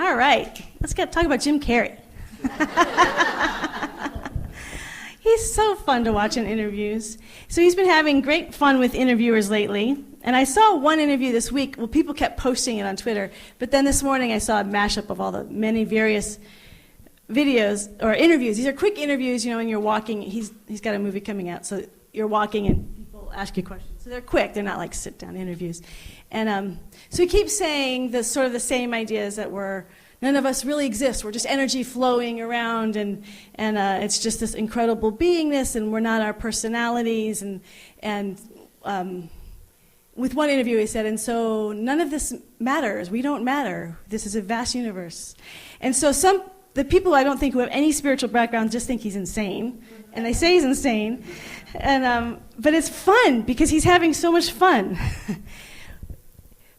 All right, let's talk about Jim Carrey. He's so fun to watch in interviews. So he's been having great fun with interviewers lately. And I saw one interview this week. Well, people kept posting it on Twitter. But then this morning I saw a mashup of all the many various videos or interviews. These are quick interviews, when you're walking. He's got a movie coming out. So you're walking and people ask you questions. So they're quick. They're not like sit-down interviews. And so he keeps saying sort of the same ideas that none of us really exist. We're just energy flowing around, and it's just this incredible beingness, and we're not our personalities. And with one interview, he said, and so none of this matters. We don't matter. This is a vast universe. And so the people I don't think who have any spiritual background just think he's insane, and they say he's insane. But it's fun because he's having so much fun.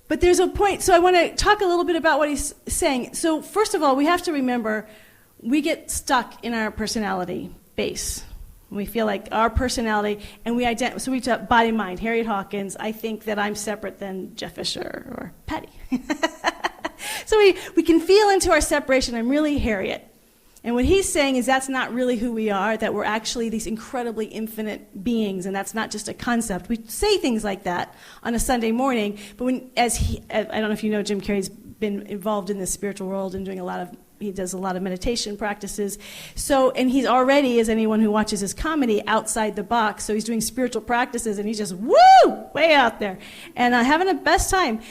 But there's a point, so I want to talk a little bit about what he's saying. So first of all, we have to remember we get stuck in our personality base. We feel like our personality, and we talk body mind. Harriet Hawkins, I think that I'm separate than Jeff Fisher or Patty. So we can feel into our separation. I'm really Harriet. And what he's saying is that's not really who we are, that we're actually these incredibly infinite beings, and that's not just a concept. We say things like that on a Sunday morning, but I don't know if you know, Jim Carrey's been involved in the spiritual world and he does a lot of meditation practices. So, and he's already, as anyone who watches his comedy, outside the box. So he's doing spiritual practices, and he's just, way out there, and having the best time.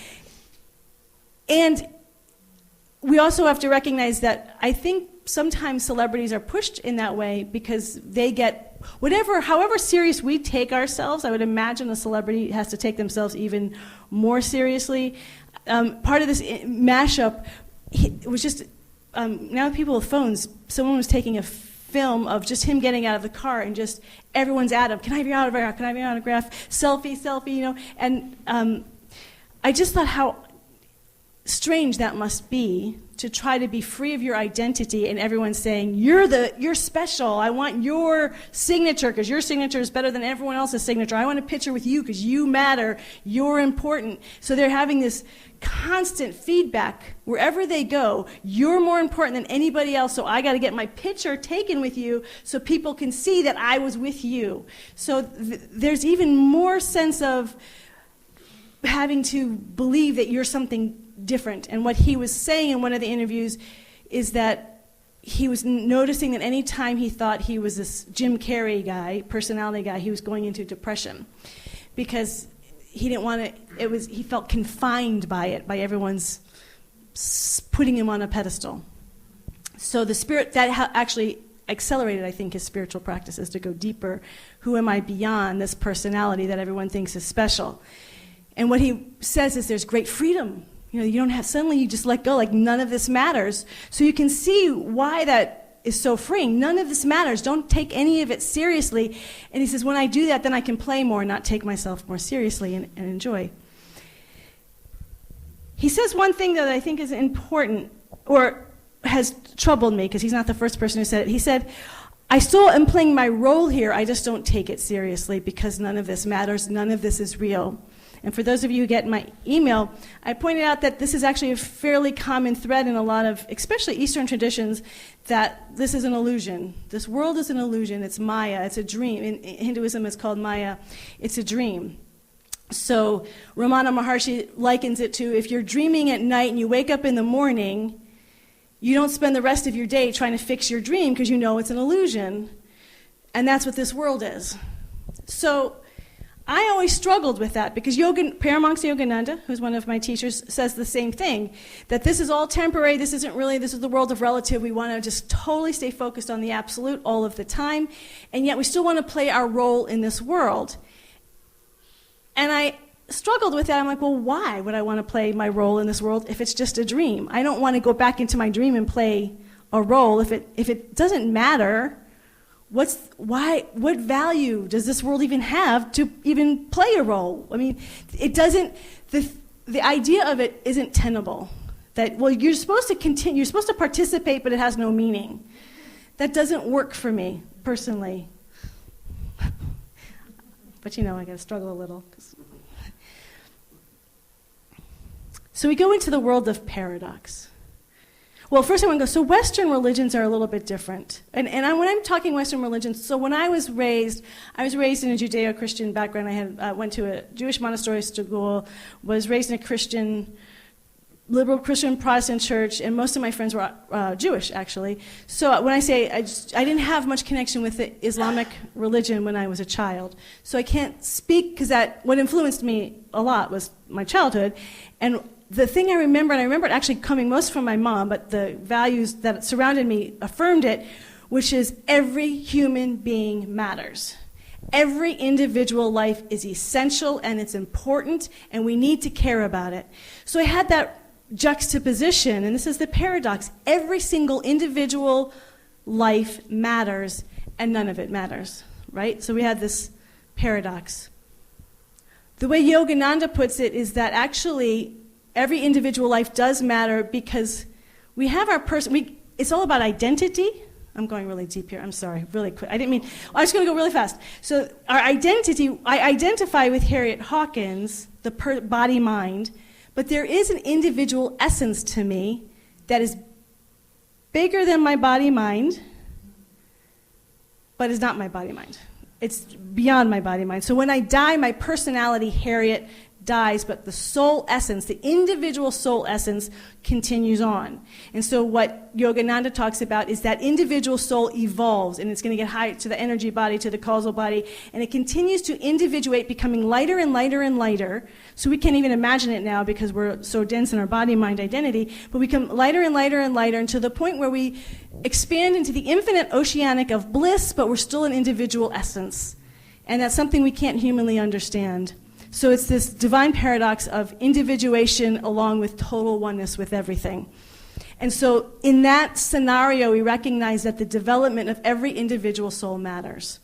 And we also have to recognize that I think sometimes celebrities are pushed in that way because they get however serious we take ourselves. I would imagine a celebrity has to take themselves even more seriously. Part of this mashup was just, now people with phones, someone was taking a film of just him getting out of the car and just everyone's at him. Can I have your autograph? Can I have your autograph? Selfie, And I just thought how strange that must be to try to be free of your identity and everyone's saying, you're special. I want your signature because your signature is better than everyone else's signature. I want a picture with you because you matter. You're important. So they're having this constant feedback wherever they go. You're more important than anybody else, so I got to get my picture taken with you so people can see that I was with you. So there's even more sense of having to believe that you're something different. And what he was saying in one of the interviews is that he was noticing that any time he thought he was this Jim Carrey guy, personality guy, he was going into depression because he didn't want to, he felt confined by it, by everyone's putting him on a pedestal. So the spirit, that actually accelerated, I think, his spiritual practices to go deeper. Who am I beyond this personality that everyone thinks is special? And what he says is there's great freedom. You don't have, suddenly you just let go, like none of this matters. So you can see why that is so freeing. None of this matters. Don't take any of it seriously. And he says, when I do that, then I can play more and not take myself more seriously and enjoy. He says one thing that I think is important, or has troubled me, because he's not the first person who said it. He said, I still am playing my role here, I just don't take it seriously because none of this matters, none of this is real. And for those of you who get my email, I pointed out that this is actually a fairly common thread in a lot of, especially Eastern traditions, that this is an illusion. This world is an illusion. It's Maya. It's a dream. In Hinduism, it's called Maya. It's a dream. So Ramana Maharshi likens it to if you're dreaming at night and you wake up in the morning, you don't spend the rest of your day trying to fix your dream because you know it's an illusion. And that's what this world is. So I always struggled with that because Paramahansa Yogananda, who's one of my teachers, says the same thing, that this is all temporary, this is the world of relative. We want to just totally stay focused on the absolute all of the time, and yet we still want to play our role in this world. And I struggled with that. I'm like, well, why would I want to play my role in this world if it's just a dream? I don't want to go back into my dream and play a role if it doesn't matter. What value does this world even have to even play a role? I mean, it doesn't, the idea of it isn't tenable. That, well, you're supposed to continue, you're supposed to participate, but it has no meaning. That doesn't work for me, personally. But I gotta struggle a little. So we go into the world of paradox. Well, first I want to go, so Western religions are a little bit different. When I'm talking Western religions, so when I was raised in a Judeo-Christian background. I went to a Jewish monastery school, was raised in a Christian, liberal Christian Protestant church, and most of my friends were Jewish, actually. So when I say I didn't have much connection with the Islamic religion when I was a child. So I can't speak, because what influenced me a lot was my childhood. And the thing I remember it actually coming most from my mom, but the values that surrounded me affirmed it, which is every human being matters. Every individual life is essential and it's important, and we need to care about it. So I had that juxtaposition, and this is the paradox. Every single individual life matters, and none of it matters, right? So we had this paradox. The way Yogananda puts it is that actually every individual life does matter, because we have our it's all about identity. I'm going really deep here. I'm sorry, really quick. I was going to go really fast. So our identity, I identify with Harriet Hawkins, the body-mind, but there is an individual essence to me that is bigger than my body-mind, but is not my body-mind. It's beyond my body-mind. So when I die, my personality, Harriet, dies, but the soul essence, the individual soul essence, continues on. And so what Yogananda talks about is that individual soul evolves, and it's going to get higher to the energy body, to the causal body, and it continues to individuate, becoming lighter and lighter and lighter. So we can't even imagine it now because we're so dense in our body-mind identity, but we become lighter and lighter and lighter, and to the point where we expand into the infinite oceanic of bliss, but we're still an individual essence. And that's something we can't humanly understand. So it's this divine paradox of individuation along with total oneness with everything. And so in that scenario, we recognize that the development of every individual soul matters.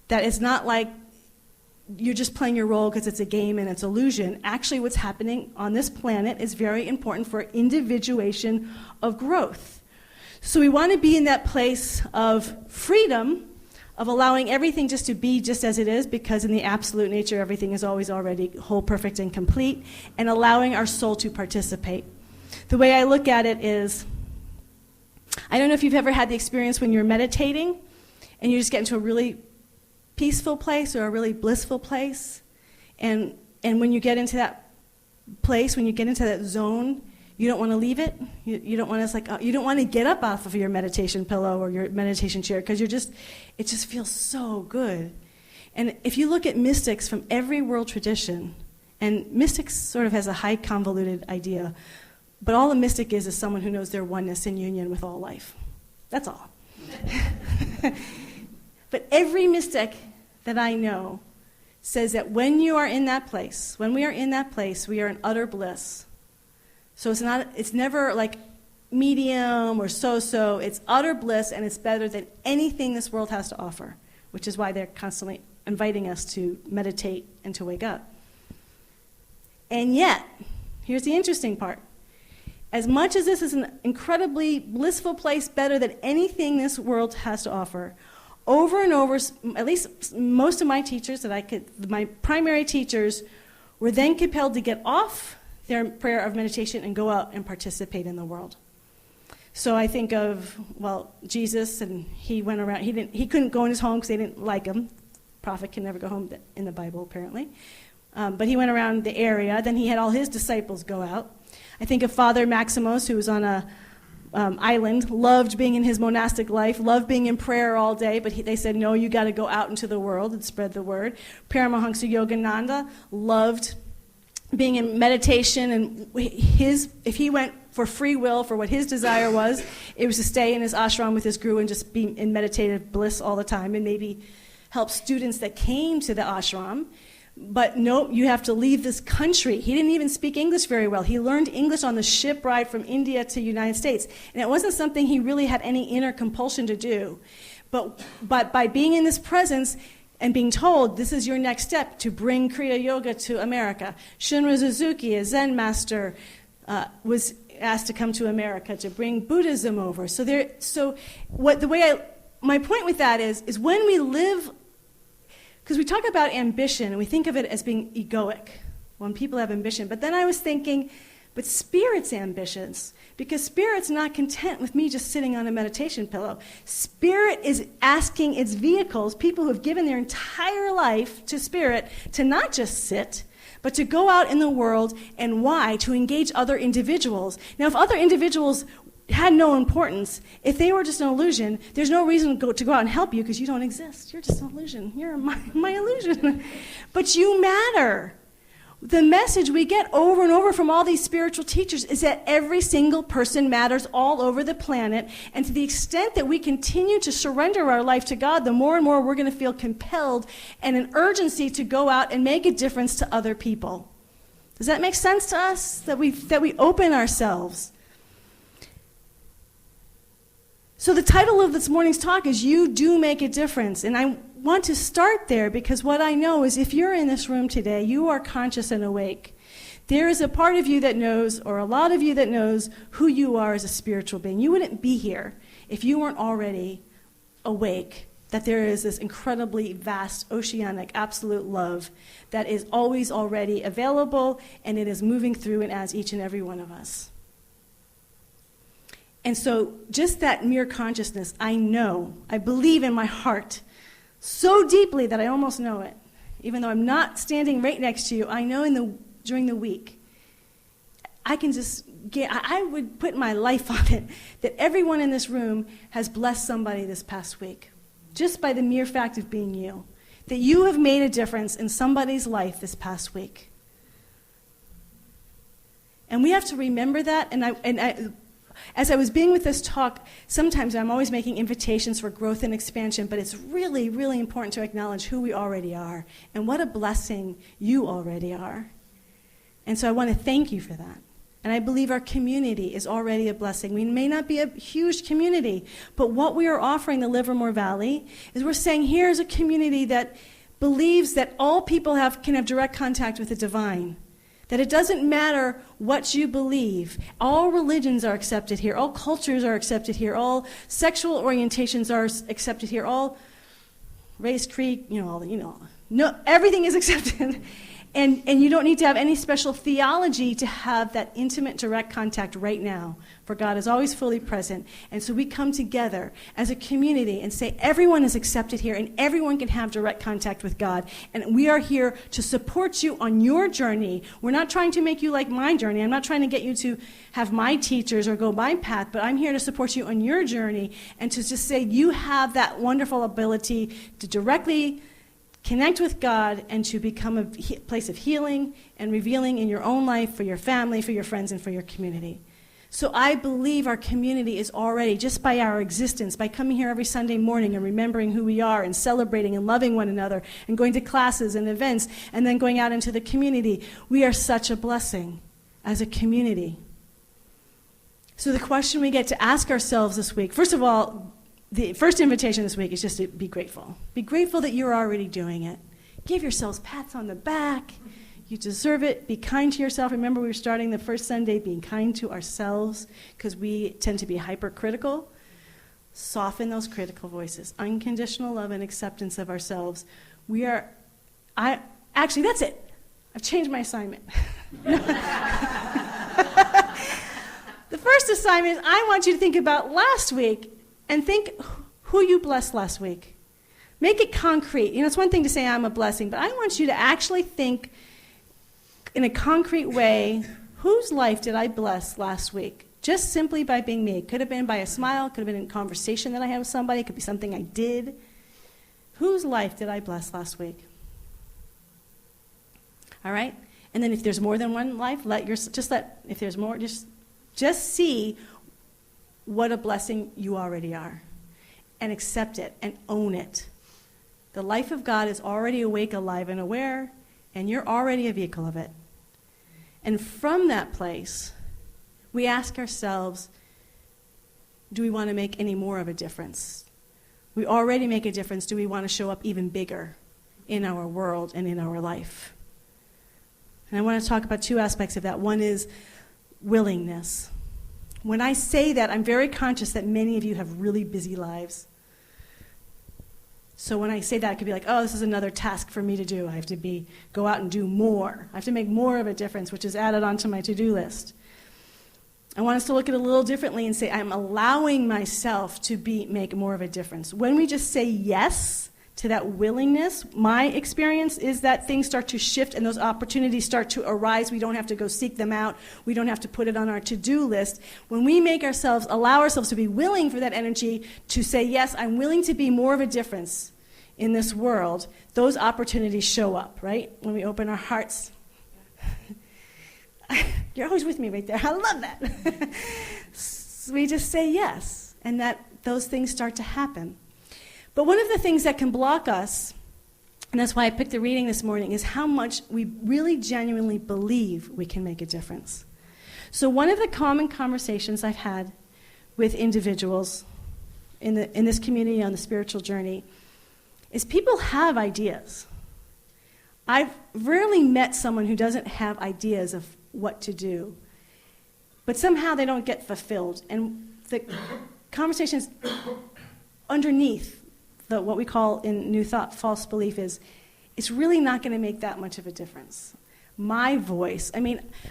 That it's not like you're just playing your role because it's a game and it's illusion. Actually, what's happening on this planet is very important for individuation of growth. So we want to be in that place of freedom, of allowing everything just to be just as it is, because in the absolute nature, everything is always already whole, perfect, and complete, and allowing our soul to participate. The way I look at it is, I don't know if you've ever had the experience when you're meditating, and you just get into a really peaceful place or a really blissful place, and when you get into that place, when you get into that zone, you don't want to leave it. You don't want to you don't want to get up off of your meditation pillow or your meditation chair, because it just feels so good. And if you look at mystics from every world tradition, and mystics sort of has a high convoluted idea, but all a mystic is someone who knows their oneness and union with all life. That's all. But every mystic that I know says that when you are in that place, when we are in that place, we are in utter bliss. So it's never like medium or so-so. It's utter bliss, and it's better than anything this world has to offer, which is why they're constantly inviting us to meditate and to wake up. And yet, here's the interesting part. As much as this is an incredibly blissful place, better than anything this world has to offer, over and over, at least most of my teachers my primary teachers, were then compelled to get off their prayer of meditation and go out and participate in the world. So I think of, Jesus, and he went around, he couldn't go in his home because they didn't like him. Prophet can never go home in the Bible, apparently. But he went around the area. Then he had all his disciples go out. I think of Father Maximos, who was on a island, loved being in his monastic life, loved being in prayer all day, but they said, no, you got to go out into the world and spread the word. Paramahansa Yogananda loved being in meditation, and if he went for free will, for what his desire was, it was to stay in his ashram with his guru and just be in meditative bliss all the time, and maybe help students that came to the ashram. But no, you have to leave this country. He didn't even speak English very well. He learned English on the ship ride from India to the United States, and it wasn't something he really had any inner compulsion to do. But by being in this presence, and being told, this is your next step to bring Kriya Yoga to America. Shunra Suzuki, a Zen master, was asked to come to America to bring Buddhism over. My point with that is when we live, because we talk about ambition and we think of it as being egoic when people have ambition. But then I was thinking, but Spirit's ambitious, because Spirit's not content with me just sitting on a meditation pillow. Spirit is asking its vehicles, people who have given their entire life to Spirit, to not just sit, but to go out in the world, and why? To engage other individuals. Now, if other individuals had no importance, if they were just an illusion, there's no reason to go out and help you, because you don't exist. You're just an illusion. You're my illusion. But you matter. The message we get over and over from all these spiritual teachers is that every single person matters all over the planet, and to the extent that we continue to surrender our life to God, the more and more we're going to feel compelled and an urgency to go out and make a difference to other people. Does that make sense to us? That we open ourselves. So the title of this morning's talk is You Do Make a Difference, and I want to start there because what I know is if you're in this room today, you are conscious and awake. There is a part of you that knows, or a lot of you that knows, who you are as a spiritual being. You wouldn't be here if you weren't already awake, that there is this incredibly vast, oceanic, absolute love that is always already available, and it is moving through and as each and every one of us. And so just that mere consciousness, I believe in my heart so deeply that I almost know it. Even though I'm not standing right next to you, I know during the week, I would put my life on it that everyone in this room has blessed somebody this past week, just by the mere fact of being you. That you have made a difference in somebody's life this past week. And we have to remember that, as I was being with this talk, sometimes I'm always making invitations for growth and expansion, but it's really, really important to acknowledge who we already are and what a blessing you already are. And so I want to thank you for that. And I believe our community is already a blessing. We may not be a huge community, but what we are offering the Livermore Valley is we're saying here's a community that believes that all people can have direct contact with the divine. That it doesn't matter what you believe. All religions are accepted here. All cultures are accepted here. All sexual orientations are accepted here. All race, creed, no, everything is accepted. And you don't need to have any special theology to have that intimate, direct contact right now, for God is always fully present. And so we come together as a community and say everyone is accepted here and everyone can have direct contact with God. And we are here to support you on your journey. We're not trying to make you like my journey. I'm not trying to get you to have my teachers or go my path, but I'm here to support you on your journey and to just say you have that wonderful ability to directly connect with God and to become a place of healing and revealing in your own life, for your family, for your friends, and for your community. So I believe our community is already, just by our existence, by coming here every Sunday morning and remembering who we are and celebrating and loving one another and going to classes and events and then going out into the community, we are such a blessing as a community. So the question we get to ask ourselves this week, first of all, the first invitation this week is just to be grateful. Be grateful that you're already doing it. Give yourselves pats on the back. You deserve it. Be kind to yourself. Remember, we were starting the first Sunday being kind to ourselves because we tend to be hypercritical. Soften those critical voices. Unconditional love and acceptance of ourselves. Actually, that's it. I've changed my assignment. The first assignment is I want you to think about last week and think who you blessed last week. Make it concrete. It's one thing to say I'm a blessing, but I want you to actually think in a concrete way, whose life did I bless last week? Just simply by being me. It could have been by a smile, could have been in a conversation that I had with somebody, it could be something I did. Whose life did I bless last week? All right? And then if there's more than one life, if there's more, just see what a blessing you already are. And accept it and own it. The life of God is already awake, alive, and aware, and you're already a vehicle of it. And from that place, we ask ourselves, do we want to make any more of a difference? We already make a difference. Do we want to show up even bigger in our world and in our life? And I want to talk about two aspects of that. One is willingness. When I say that, I'm very conscious that many of you have really busy lives. So when I say that, it could be like, oh, this is another task for me to do. I have to go out and do more. I have to make more of a difference, which is added onto my to-do list. I want us to look at it a little differently and say, I'm allowing myself to make more of a difference. When we just say yes to that willingness, my experience is that things start to shift and those opportunities start to arise. We don't have to go seek them out. We don't have to put it on our to-do list. When we allow ourselves to be willing for that energy to say, yes, I'm willing to be more of a difference in this world, those opportunities show up, right? When we open our hearts. You're always with me right there. I love that. So we just say yes, and those things start to happen. But one of the things that can block us, and that's why I picked the reading this morning, is how much we really genuinely believe we can make a difference. So one of the common conversations I've had with individuals in this community on the spiritual journey is people have ideas. I've rarely met someone who doesn't have ideas of what to do, but somehow they don't get fulfilled. And the conversations underneath what we call in New Thought false belief is, it's really not going to make that much of a difference. My voice,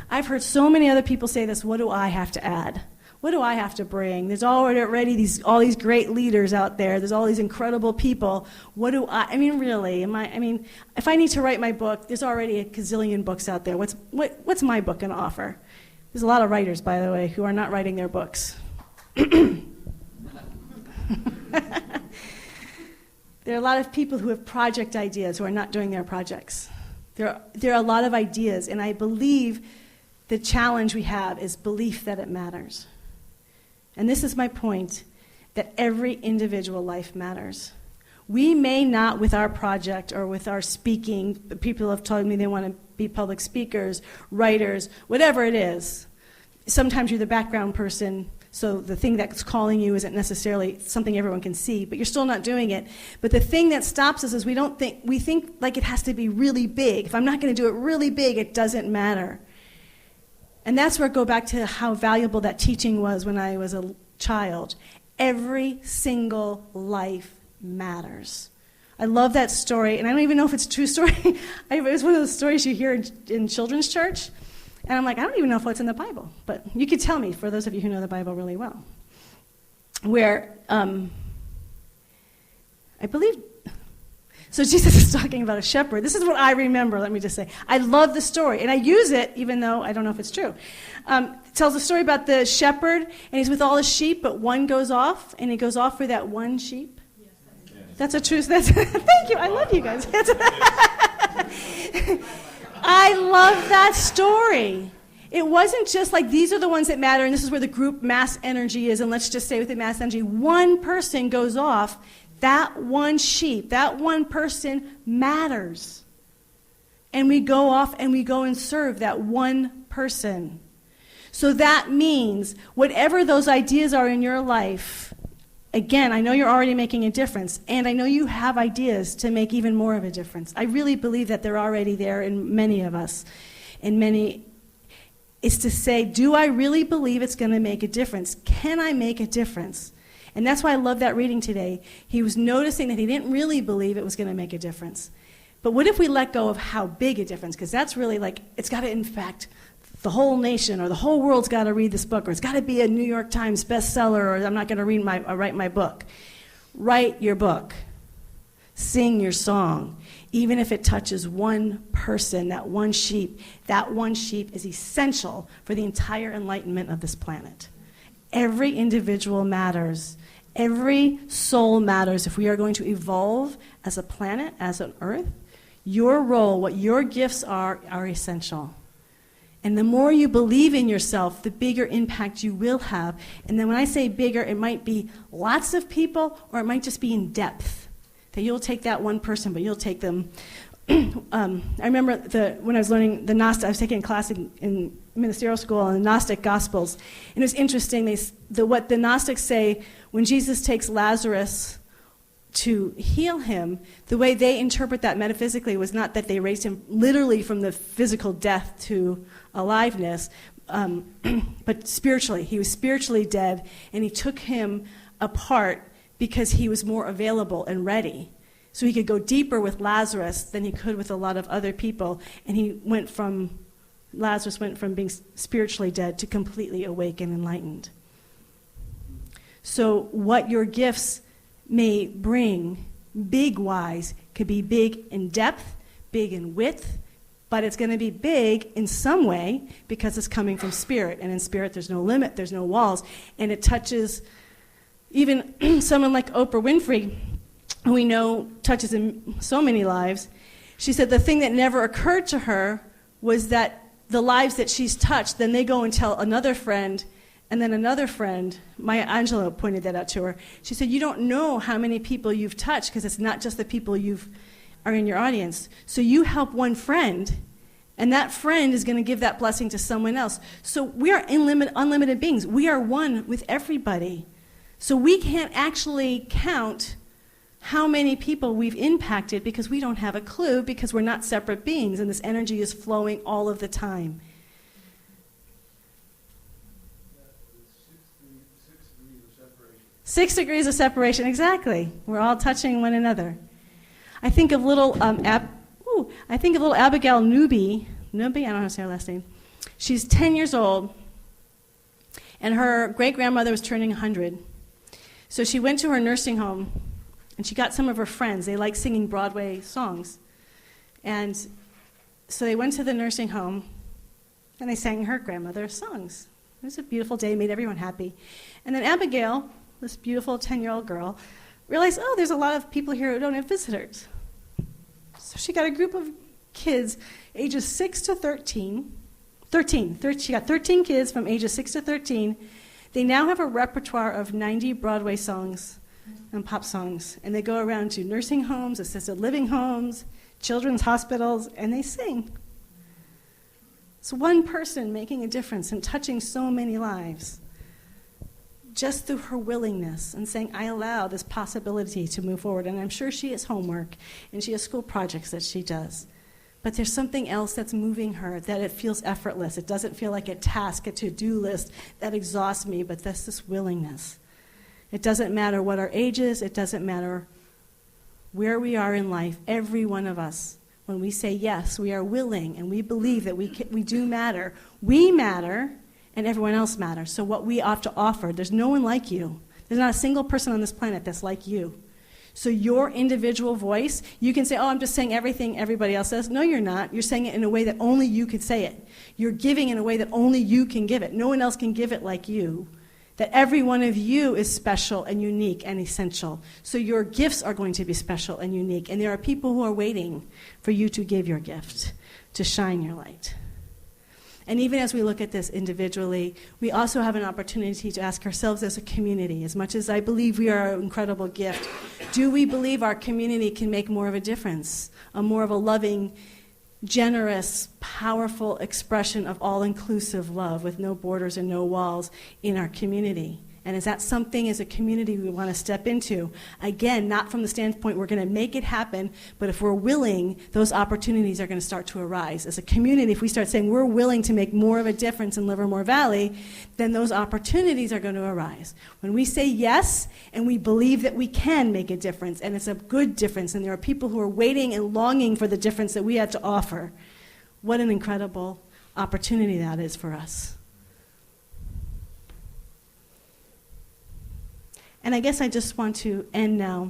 I've heard so many other people say this, what do I have to add? What do I have to bring? There's already all these great leaders out there. There's all these incredible people. What do really? If I need to write my book, there's already a gazillion books out there. What's my book going to offer? There's a lot of writers, by the way, who are not writing their books. There are a lot of people who have project ideas who are not doing their projects. There are a lot of ideas, and I believe the challenge we have is belief that it matters. And this is my point, that every individual life matters. We may not, with our project or with our speaking, people have told me they want to be public speakers, writers, whatever it is. Sometimes you're the background person, so the thing that's calling you isn't necessarily something everyone can see, but you're still not doing it. But the thing that stops us is we think like it has to be really big. If I'm not going to do it really big, it doesn't matter. And that's where I go back to how valuable that teaching was when I was a child. Every single life matters. I love that story, and I don't even know if it's a true story. It was one of those stories you hear in children's church, and I'm like, I don't even know if it's in the Bible, but you could tell me, for those of you who know the Bible really well, where I believe... So Jesus is talking about a shepherd. This is what I remember, let me just say. I love the story, and I use it even though I don't know if it's true. It tells a story about the shepherd, and he's with all his sheep, but one goes off, and he goes off for that one sheep. Yes. That's a true... Thank you, I love you guys. I love that story. It wasn't just like these are the ones that matter, and this is where the group mass energy is, and let's just say with the mass energy, one person goes off. That one sheep, that one person matters. And we go off and we go and serve that one person. So that means whatever those ideas are in your life, again, I know you're already making a difference, and I know you have ideas to make even more of a difference. I really believe that they're already there in many of us. It's to say, do I really believe it's going to make a difference? Can I make a difference? And that's why I love that reading today. He was noticing that he didn't really believe it was going to make a difference. But what if we let go of how big a difference? Because that's really like, it's got to impact the whole nation, or the whole world's got to read this book, or it's got to be a New York Times bestseller, or I'm not going to write my book. Write your book. Sing your song. Even if it touches one person, that one sheep is essential for the entire enlightenment of this planet. Every individual matters. Every soul matters. If we are going to evolve as a planet, as an earth, your role, what your gifts are essential. And the more you believe in yourself, the bigger impact you will have. And then when I say bigger, it might be lots of people, or it might just be in depth. That you'll take that one person, but you'll take them. I remember when I was learning the Gnostic, I was taking a class in ministerial school on the Gnostic Gospels, and it was interesting. What the Gnostics say, when Jesus takes Lazarus to heal him, the way they interpret that metaphysically was not that they raised him literally from the physical death to aliveness, but spiritually. He was spiritually dead, and he took him apart because he was more available and ready. So he could go deeper with Lazarus than he could with a lot of other people, and he went from Lazarus went from being spiritually dead to completely awake and enlightened. So what your gifts may bring, big-wise, could be big in depth, big in width, but it's going to be big in some way because it's coming from spirit. And in spirit, there's no limit, there's no walls. And it touches even someone like Oprah Winfrey, who we know touches in so many lives. She said the thing that never occurred to her was that the lives that she's touched, then they go and tell another friend, and then another friend. Maya Angelou pointed that out to her. She said, you don't know how many people you've touched because it's not just the people are in your audience. So you help one friend, and that friend is going to give that blessing to someone else. So we are unlimited beings. We are one with everybody. So we can't actually count how many people we've impacted because we don't have a clue because we're not separate beings and this energy is flowing all of the time. 6 degrees of separation, exactly. We're all touching one another. I think of little Abigail Newby, I don't know how to say her last name. She's 10 years old, and her great-grandmother was turning 100. So she went to her nursing home, and she got some of her friends. They like singing Broadway songs. And so they went to the nursing home, and they sang her grandmother's songs. It was a beautiful day, made everyone happy. And then Abigail, this beautiful 10-year-old girl, realized, oh, there's a lot of people here who don't have visitors. So she got a group of kids ages 6 to 13. She got 13 kids from ages 6 to 13. They now have a repertoire of 90 Broadway songs and pop songs. And they go around to nursing homes, assisted living homes, children's hospitals, and they sing. It's one person making a difference and touching so many lives just through her willingness and saying, I allow this possibility to move forward. And I'm sure she has homework and she has school projects that she does. But there's something else that's moving her, that it feels effortless. It doesn't feel like a task, a to-do list that exhausts me, but that's this willingness. It doesn't matter what our age is. It doesn't matter where we are in life. Every one of us, when we say yes, we are willing and we believe that we do matter. We matter and everyone else matters. So what we have to offer, there's no one like you. There's not a single person on this planet that's like you. So your individual voice, you can say, oh, I'm just saying everything everybody else says. No, you're not. You're saying it in a way that only you could say it. You're giving in a way that only you can give it. No one else can give it like you. That every one of you is special and unique and essential. So your gifts are going to be special and unique. And there are people who are waiting for you to give your gift, to shine your light. And even as we look at this individually, we also have an opportunity to ask ourselves as a community, as much as I believe we are an incredible gift, do we believe our community can make more of a difference, more of a loving, generous, powerful expression of all-inclusive love with no borders and no walls in our community? And is that something as a community we want to step into? Again, not from the standpoint we're going to make it happen, but if we're willing, those opportunities are going to start to arise. As a community, if we start saying we're willing to make more of a difference in Livermore Valley, then those opportunities are going to arise. When we say yes, and we believe that we can make a difference, and it's a good difference, and there are people who are waiting and longing for the difference that we have to offer, what an incredible opportunity that is for us. And I guess I just want to end now.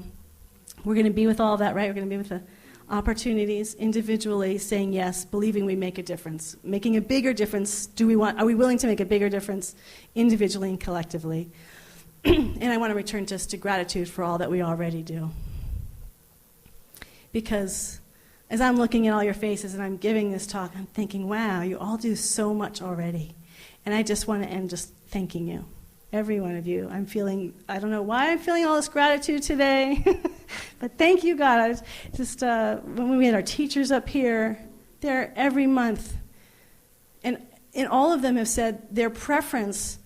We're going to be with all of that, right? We're going to be with the opportunities individually, saying yes, believing we make a difference, making a bigger difference. Are we willing to make a bigger difference individually and collectively? And I want to return just to gratitude for all that we already do. Because as I'm looking at all your faces and I'm giving this talk, I'm thinking, wow, you all do so much already. And I just want to end just thanking you. Every one of you. I don't know why I'm feeling all this gratitude today, but thank you, God. When we had our teachers up here, they're every month, and all of them have said their preference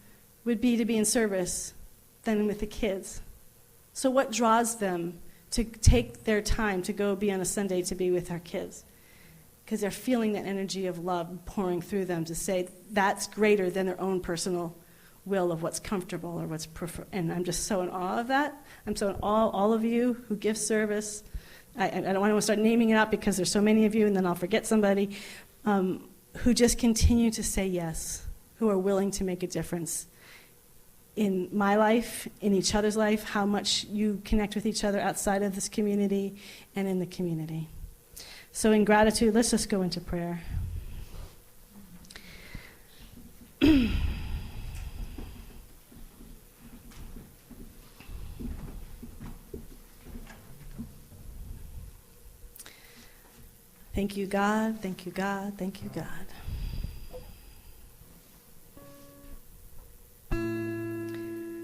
would be to be in service than with the kids. So what draws them to take their time to go be on a Sunday to be with our kids? Because they're feeling that energy of love pouring through them to say that's greater than their own personal will of what's comfortable or what's preferred. And I'm just so in awe of that. I'm so in awe of all of you who give service. I don't want to start naming it out because there's so many of you and then I'll forget somebody. who just continue to say yes, who are willing to make a difference in my life, in each other's life, how much you connect with each other outside of this community and in the community. So in gratitude, let's just go into prayer. Thank you, God. Thank you, God. Thank you, God.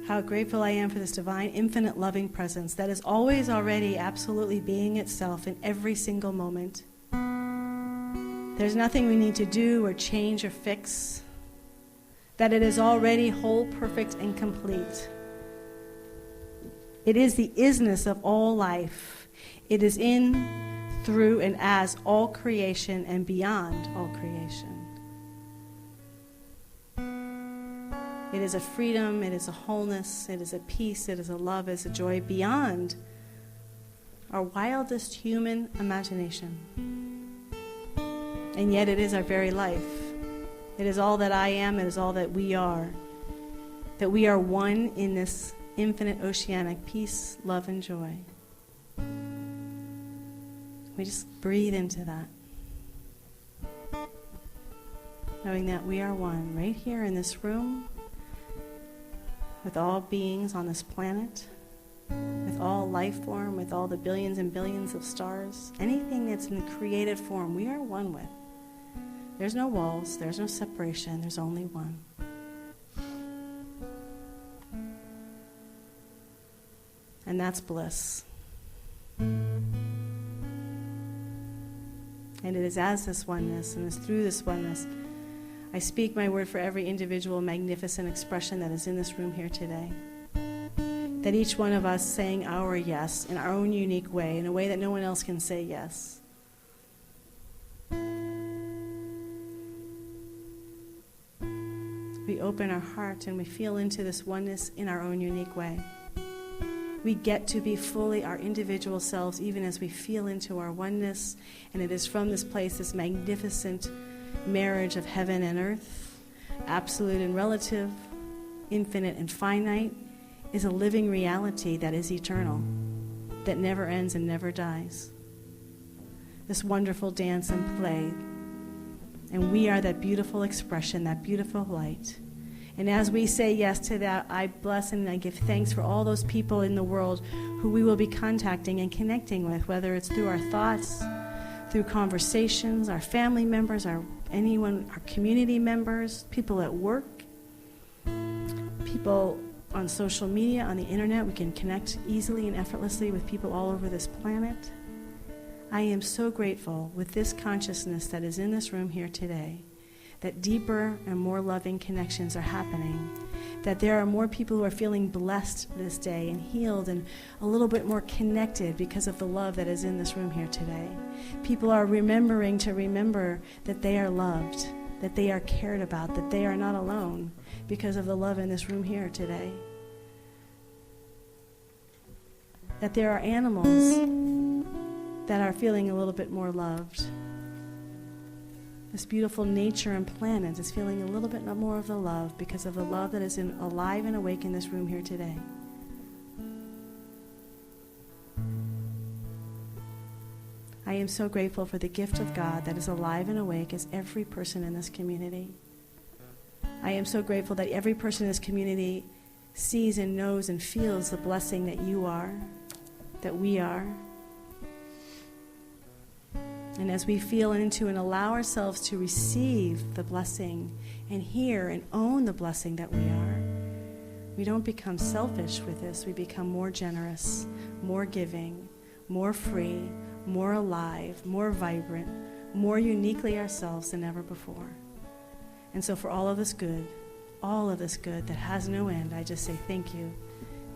How grateful I am for this divine, infinite, loving presence that is always already absolutely being itself in every single moment. There's nothing we need to do or change or fix. That it is already whole, perfect, and complete. It is the isness of all life. It is in, through, and as all creation and beyond all creation. It is a freedom, it is a wholeness, it is a peace, it is a love, it is a joy beyond our wildest human imagination. And yet it is our very life. It is all that I am, it is all that we are. That we are one in this infinite oceanic peace, love, and joy. We just breathe into that. Knowing that we are one right here in this room, with all beings on this planet, with all life form, with all the billions and billions of stars, anything that's in created form, we are one with. There's no walls, there's no separation, there's only one. And that's bliss. And it is as this oneness, and it's through this oneness, I speak my word for every individual magnificent expression that is in this room here today. That each one of us saying our yes in our own unique way, in a way that no one else can say yes. We open our heart and we feel into this oneness in our own unique way. We get to be fully our individual selves even as we feel into our oneness. And it is from this place, this magnificent marriage of heaven and earth, absolute and relative, infinite and finite, is a living reality that is eternal, that never ends and never dies. This wonderful dance and play. And we are that beautiful expression, that beautiful light. And as we say yes to that, I bless and I give thanks for all those people in the world who we will be contacting and connecting with, whether it's through our thoughts, through conversations, our family members, our community members, people at work, people on social media, on the internet. We can connect easily and effortlessly with people all over this planet. I am so grateful with this consciousness that is in this room here today, that deeper and more loving connections are happening, that there are more people who are feeling blessed this day and healed and a little bit more connected because of the love that is in this room here today. People are remembering to remember that they are loved, that they are cared about, that they are not alone because of the love in this room here today. That there are animals that are feeling a little bit more loved. This beautiful nature and planet is feeling a little bit more of the love because of the love that is alive and awake in this room here today. I am so grateful for the gift of God that is alive and awake as every person in this community. I am so grateful that every person in this community sees and knows and feels the blessing that you are, that we are. And as we feel into and allow ourselves to receive the blessing and hear and own the blessing that we are, we don't become selfish with this. We become more generous, more giving, more free, more alive, more vibrant, more uniquely ourselves than ever before. And so for all of this good that has no end, I just say thank you,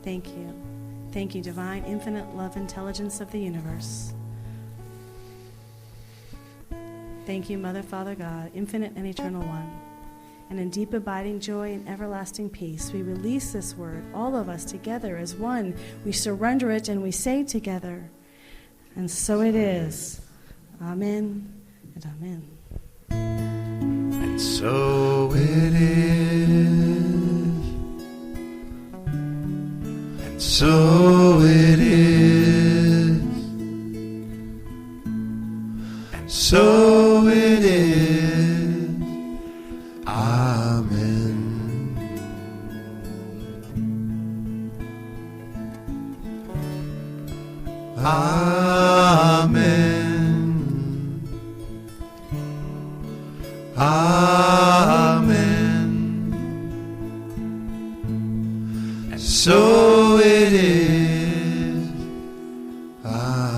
thank you, thank you, divine, infinite love, intelligence of the universe. Thank you, Mother, Father, God, infinite and eternal one. And in deep abiding joy and everlasting peace, we release this word, all of us together as one. We surrender it and we say together, and so it is. Amen and amen. So it is. So it is. So it is. Amen. Amen. Amen. And so it is. Amen.